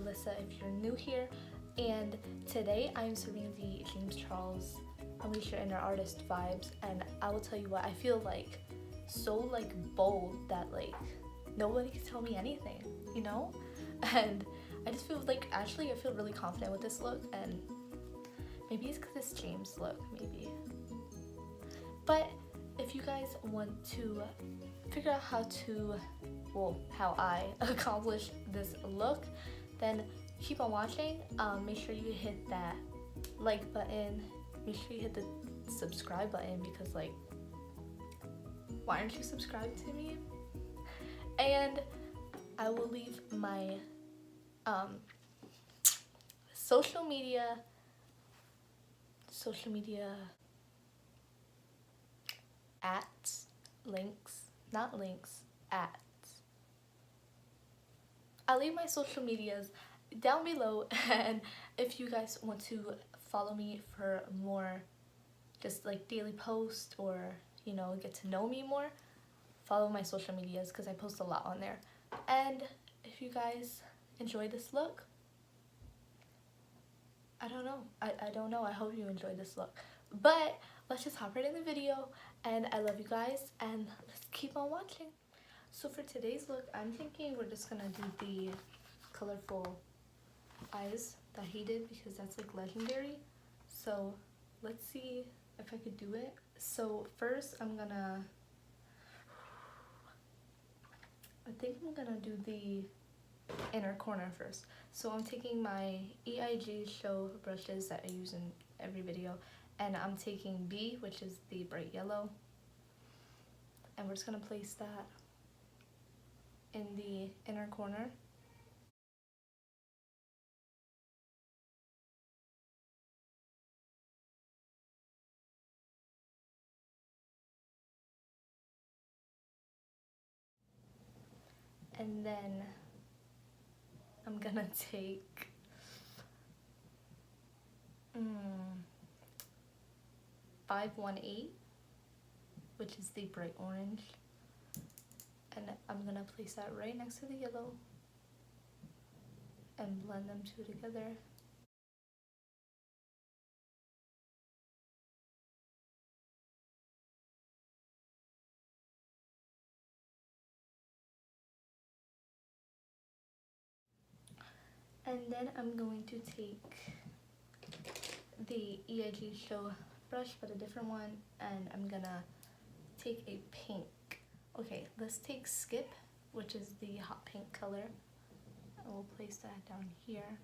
Alyssa if you're new here, and today I'm serving the James Charles Unleash Your Inner Artist vibes, and I will tell you what, I feel like so like bold that like nobody can tell me anything, you know? And I just feel like actually I feel really confident with this look, and maybe it's because it's James look, maybe. But if you guys want to figure out how to, well, how I accomplish this look, then keep on watching. Make sure you hit that like button, make sure you hit the subscribe button, because like, why aren't you subscribed to me? And I will leave my social media I'll leave my social medias down below, and if you guys want to follow me for more just like daily posts, or you know, get to know me more, follow my social medias because I post a lot on there. And if you guys enjoy this look, I don't know, I hope you enjoyed this look. But let's just hop right in the video, and I love you guys, and let's keep on watching. So for today's look, I'm thinking we're just gonna do the colorful eyes that he did, because that's like legendary. So let's see if I could do it. So first I think I'm gonna do the inner corner first. So I'm taking my EIGSHOW brushes that I use in every video, and I'm taking B, which is the bright yellow, and we're just gonna place that in the inner corner. And then I'm gonna take 518, which is the bright orange, and I'm gonna place that right next to the yellow and blend them two together. And then I'm going to take the EIGSHOW brush, but a different one, and I'm gonna take a pink. Okay, let's take Skip, which is the hot pink color, and we'll place that down here.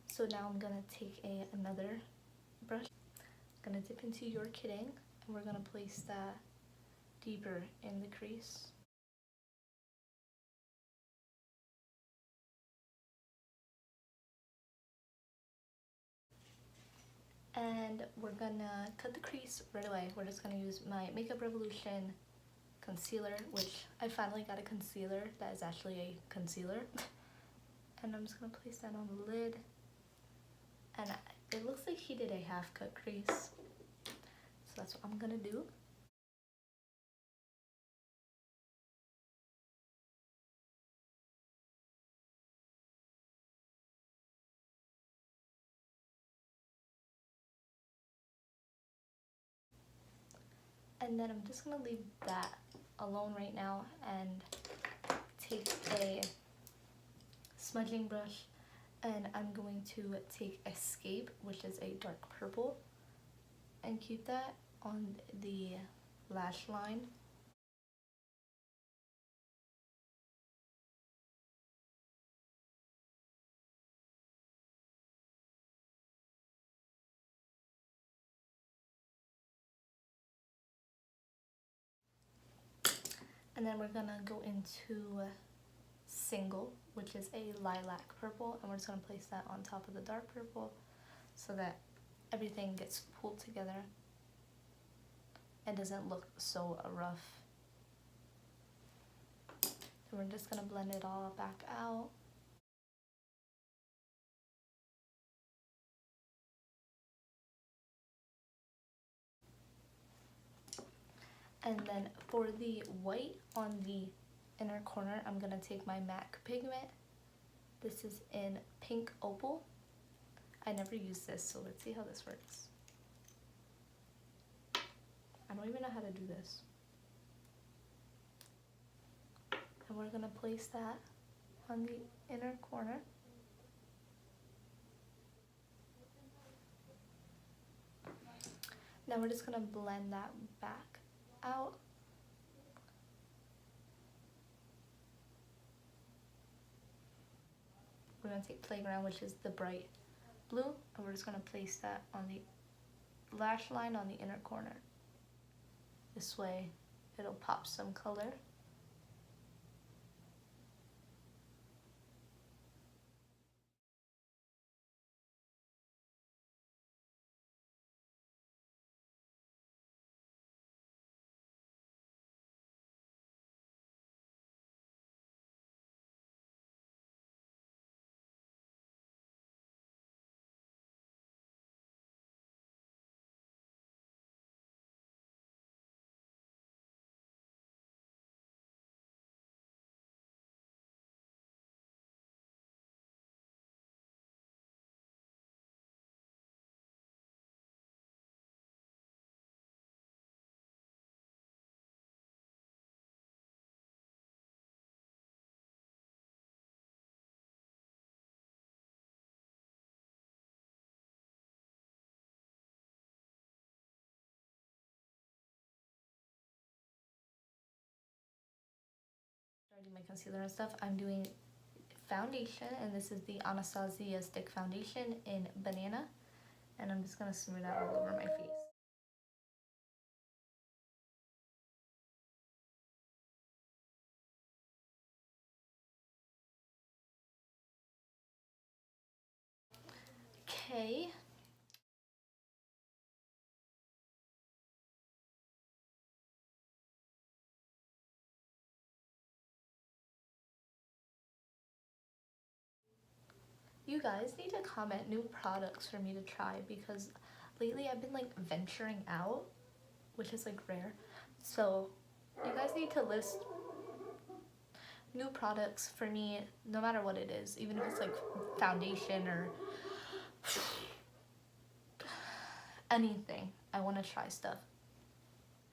So now I'm gonna take another brush, I'm gonna dip into Your Kidding, and we're gonna place that deeper in the crease. And we're gonna cut the crease right away. We're just gonna use my Makeup Revolution concealer, which I finally got a concealer that is actually a concealer. And I'm just gonna place that on the lid. And it looks like he did a half cut crease, so that's what I'm gonna do. And then I'm just gonna leave that alone right now and take a smudging brush, and I'm going to take Escape, which is a dark purple, and keep that on the lash line. And then we're gonna go into single, which is a lilac purple, and we're just going to place that on top of the dark purple so that everything gets pulled together and doesn't look so rough. So we're just going to blend it all back out. And then for the white on the inner corner, I'm going to take my MAC pigment. This is in Pink Opal. I never used this, so let's see how this works. I don't even know how to do this. And we're going to place that on the inner corner. Now we're just going to blend that back out. We're going to take Playground, which is the bright blue, and we're just going to place that on the lash line on the inner corner. This way it'll pop some color. Starting my concealer and stuff, I'm doing foundation, and this is the Anastasia stick foundation in Banana, and I'm just gonna smear that all over my face. Okay. You guys need to comment new products for me to try, because lately I've been like venturing out, which is like rare. So you guys need to list new products for me, no matter what it is, even if it's like foundation or anything. I want to try stuff.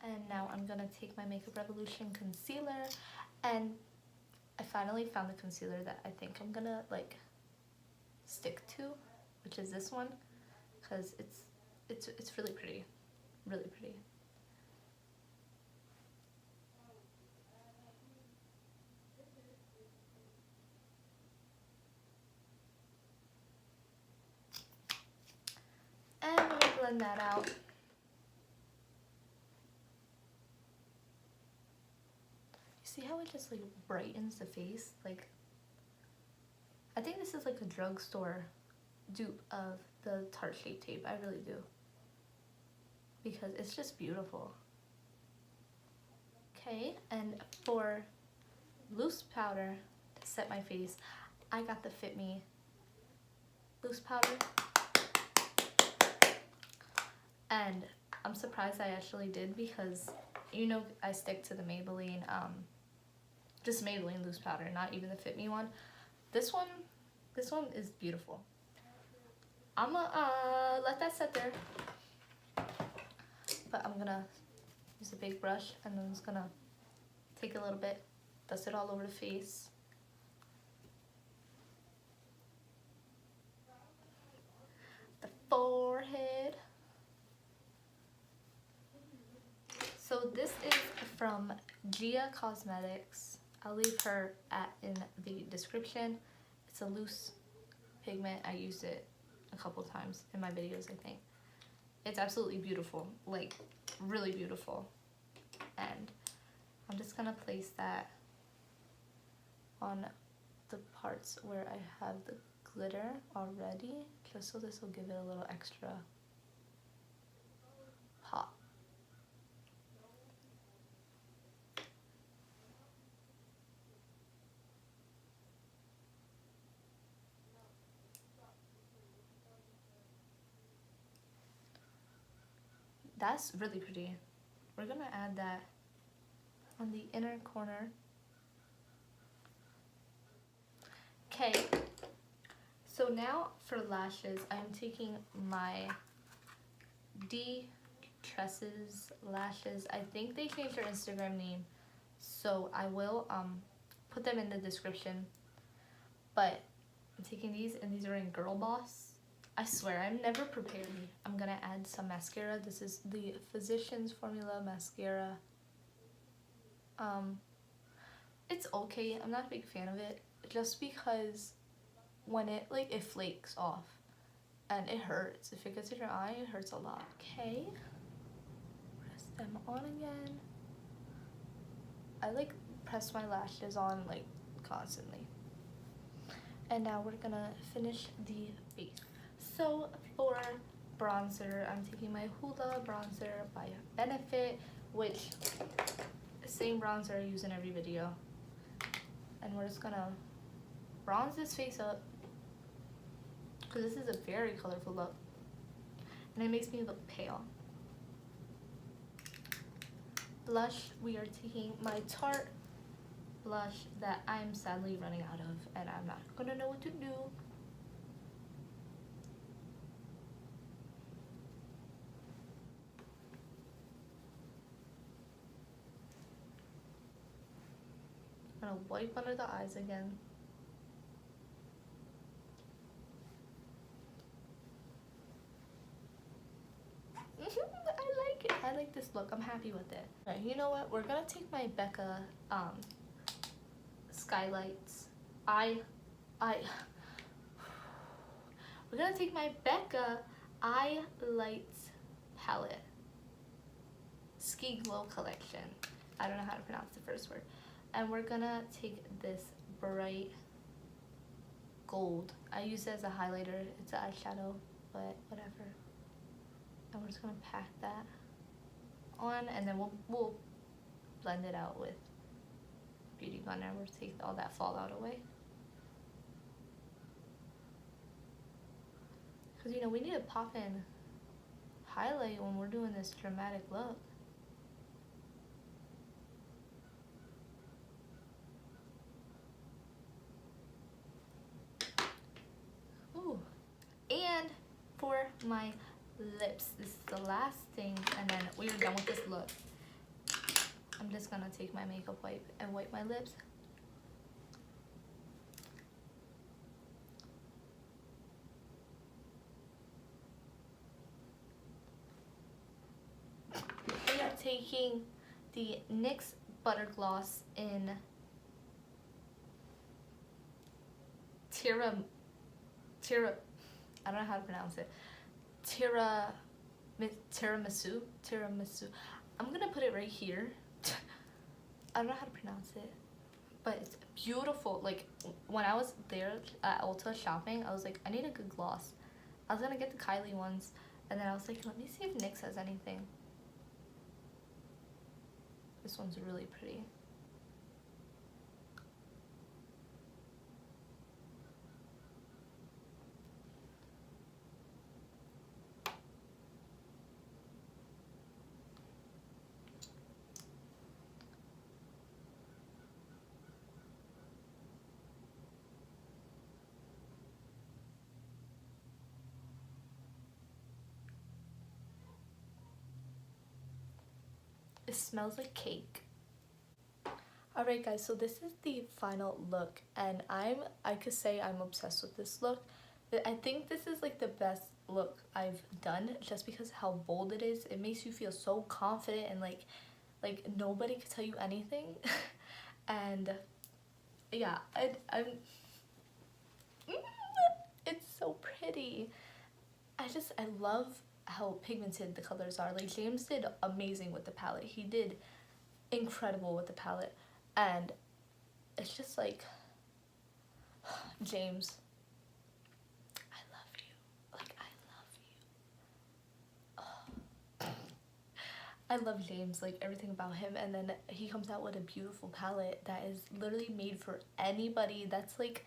And now I'm gonna take my Makeup Revolution concealer, and I finally found the concealer that I think I'm gonna like stick to, which is this one, because it's really pretty, really pretty. And I'm gonna blend that out. You see how it just like brightens the face? Like, I think this is like a drugstore dupe of the Tarte Shape Tape. I really do. Because it's just beautiful. Okay, and for loose powder to set my face, I got the FitMe loose powder. And I'm surprised I actually did, because you know I stick to the Maybelline, just Maybelline loose powder, not even the FitMe one. This one is beautiful. I'm gonna let that sit there, but I'm gonna use a big brush, and I'm just gonna take a little bit, dust it all over the face. The forehead. So this is from Gia Cosmetics. I'll leave her in the description. It's a loose pigment. I used it a couple times in my videos, I think. It's absolutely beautiful, like really beautiful. And I'm just gonna place that on the parts where I have the glitter already, just so this will give it a little extra pop. That's really pretty. We're gonna add that on the inner corner. Okay, so now for lashes, I'm taking my Tresses lashes. I think they changed their Instagram name, so I will put them in the description. But I'm taking these, and these are in Girl Boss. I swear, I'm never prepared. I'm gonna add some mascara. This is the Physicians Formula mascara. It's okay. I'm not a big fan of it, just because when it flakes off, and it hurts. If it gets in your eye, it hurts a lot. Okay, press them on again. I press my lashes on constantly. And now we're gonna finish the base. So for bronzer, I'm taking my HOOLA bronzer by Benefit, which the same bronzer I use in every video. And we're just gonna bronze this face up, because this is a very colorful look, and it makes me look pale. Blush, we are taking my Tarte blush that I'm sadly running out of, and I'm not gonna know what to do. I'm gonna wipe under the eyes again. I like it. I like this look. I'm happy with it. Alright, you know what? We're gonna take my Becca Skylights. We're gonna take my Becca Eye Lights palette. Ski Glow collection. I don't know how to pronounce the first word. And we're gonna take this bright gold. I use it as a highlighter. It's an eyeshadow, but whatever. And we're just gonna pack that on, and then we'll blend it out with Beauty Blender. We'll take all that fallout away. Because you know, we need to pop in highlight when we're doing this dramatic look. Ooh. And for my lips, this is the last thing, and then we are done with this look. I'm just gonna take my makeup wipe and wipe my lips. We are taking the NYX Butter Gloss in I don't know how to pronounce it. Tiramisu. I'm gonna put it right here. I don't know how to pronounce it, but it's beautiful. Like, when I was there at Ulta shopping, I was like, I need a good gloss. I was gonna get the Kylie ones, and then I was like, let me see if NYX has anything. This one's really pretty. It smells like cake. Alright guys, so this is the final look, and I could say I'm obsessed with this look. I think this is like the best look I've done, just because how bold it is. It makes you feel so confident, and like nobody could tell you anything. And yeah, I'm it's so pretty. I love how pigmented the colors are. Like, James did amazing with the palette. He did incredible with the palette, and it's just like, James, I love you. Like, I love you. I love James, like everything about him. And then he comes out with a beautiful palette that is literally made for anybody. That's like,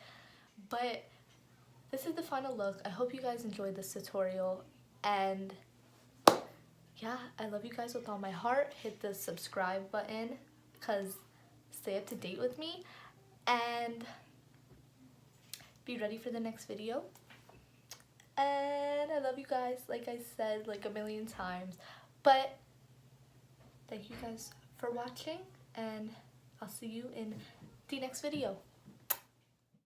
but this is the final look. I hope you guys enjoyed this tutorial, and yeah, I love you guys with all my heart. Hit the subscribe button because stay up to date with me, and be ready for the next video. And I love you guys, like I said like a million times, but thank you guys for watching, and I'll see you in the next video.